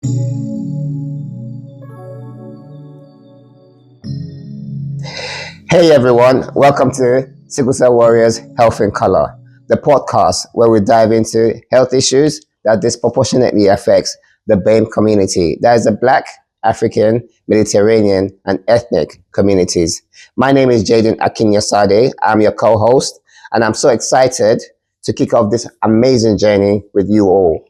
Hey everyone, welcome to Sickle Cell Warriors Health in Color, the podcast where we dive into health issues that disproportionately affects the BAME community. That is the Black, African, Mediterranean, and ethnic communities. My name is Jayden and I'm your co-host, and I'm so excited to kick off this amazing journey with you all.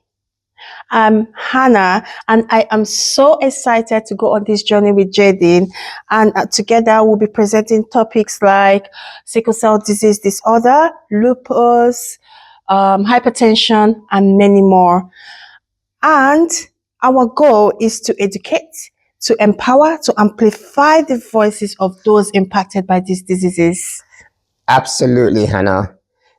I'm Hannah, and I am so excited to go on this journey with Jayden. And together we'll be presenting topics like sickle cell disease disorder, lupus, hypertension, and many more. And our goal is to educate, to empower, to amplify the voices of those impacted by these diseases. Absolutely, Hannah.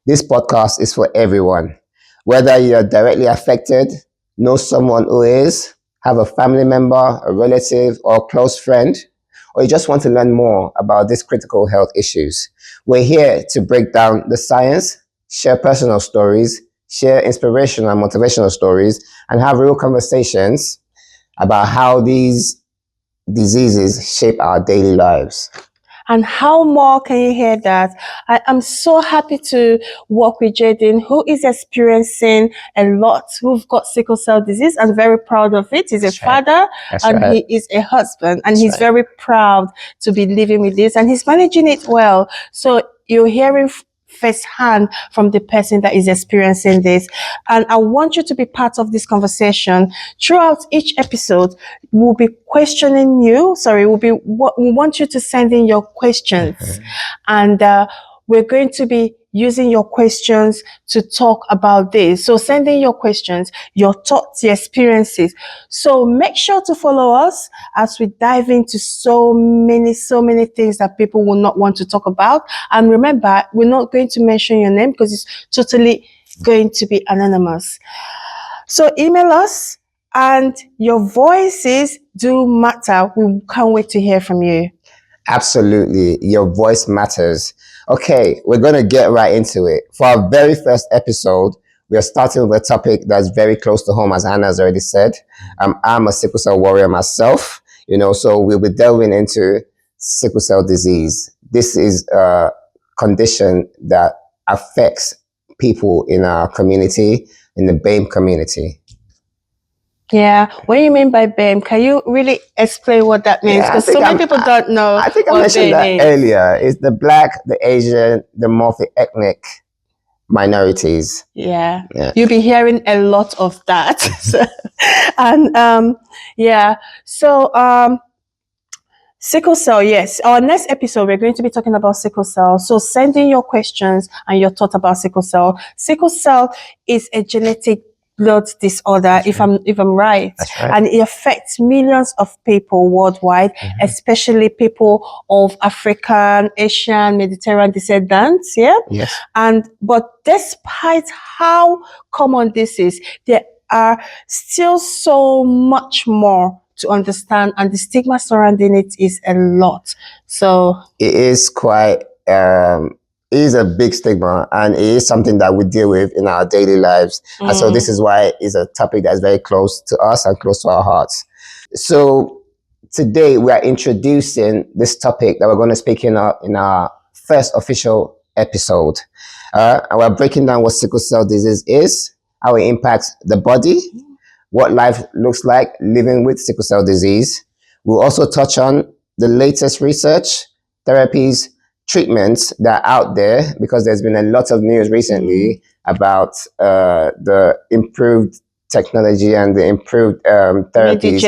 This podcast is for everyone. Whether you're directly affected, know someone who is, have a family member, a relative, or a close friend, or you just want to learn more about these critical health issues, we're here to break down the science, share personal stories, share inspirational and motivational stories, and have real conversations about how these diseases shape our daily lives. And how more can you hear that? I am so happy to work with Jayden, who is experiencing a lot, who've got sickle cell disease and very proud of it. He's a father and he is a husband, and he's very proud to be living with this, and he's managing it well. So you're hearing firsthand from the person that is experiencing this. And I want you to be part of this conversation. Throughout each episode, we'll be questioning you. We want you to send in your questions. And we're going to be using your questions to talk about this. So send in your questions, your thoughts, your experiences. So make sure to follow us as we dive into so many things that people will not want to talk about. And remember, we're not going to mention your name because it's totally going to be anonymous. So email us, and your voices do matter. We can't wait to hear from you. Absolutely. Your voice matters. Okay, we're going to get right into it. For our very first episode, we are starting with a topic that's very close to home, as Hannah has already said. I'm a sickle cell warrior myself, so we'll be delving into sickle cell disease. This is a condition that affects people in our community, in the BAME community. Yeah, what do you mean by BAME? Can you really explain what that means? Because so many people don't know. I think I mentioned that earlier. It's the Black, the Asian, the multi-ethnic minorities. Yeah. You'll be hearing a lot of that. And sickle cell, yes. Our next episode, we're going to be talking about sickle cell. So send in your questions and your thoughts about sickle cell. Sickle cell is a genetic blood disorder, if I'm right. That's right. And it affects millions of people worldwide, especially people of African, Asian, Mediterranean descendants. Yeah. Yes. But despite how common this is, there are still so much more to understand, and the stigma surrounding it is a lot. So it is quite it is a big stigma, and it is something that we deal with in our daily lives. And so this is why it's a topic that's very close to us and close to our hearts. So today we are introducing this topic that we're going to speak in our first official episode. And we're breaking down what sickle cell disease is, how it impacts the body, what life looks like living with sickle cell disease. We'll also touch on the latest research, therapies, treatments that are out there, because there's been a lot of news recently about the improved technology and the improved therapies.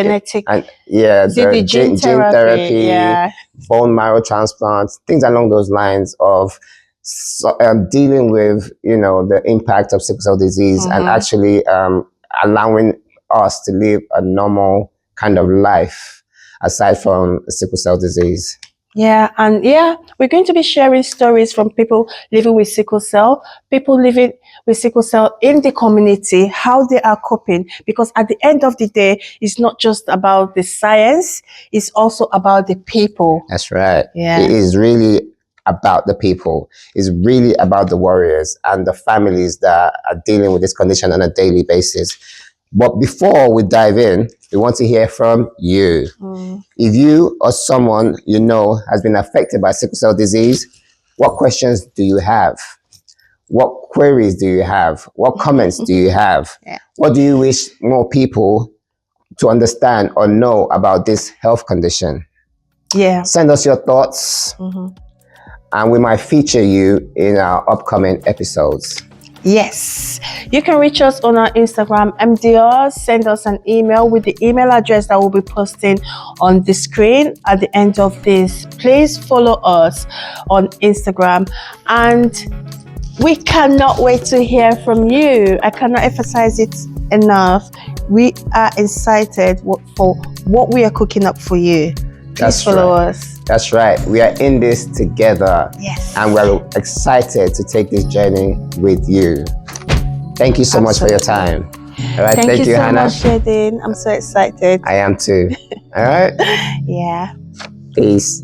The gene therapy, bone marrow transplants, things along those lines of dealing with, the impact of sickle cell disease and actually allowing us to live a normal kind of life aside from sickle cell disease. Yeah, and we're going to be sharing stories from people living with sickle cell, people living with sickle cell in the community, how they are coping. Because at the end of the day, it's not just about the science, it's also about the people. That's right. Yeah. It is really about the people. It's really about the warriors and the families that are dealing with this condition on a daily basis. But before we dive in, we want to hear from you. If you or someone you know has been affected by sickle cell disease, what questions do you have? What queries do you have? What comments do you have? Yeah. What do you wish more people to understand or know about this health condition? Yeah. Send us your thoughts, and we might feature you in our upcoming episodes. Yes, you can reach us on our Instagram MDR. Send us an email with the email address that we'll be posting on the screen at the end of this. Please follow us on Instagram, and we cannot wait to hear from you. I cannot emphasize it enough. We are excited for what we are cooking up for you. Please follow us. That's right. We are in this together. Yes. And we're excited to take this journey with you. Thank you so much for your time. All right. Thank you so Hannah. much, Jayden. I'm so excited. I am too. All right. Yeah. Peace.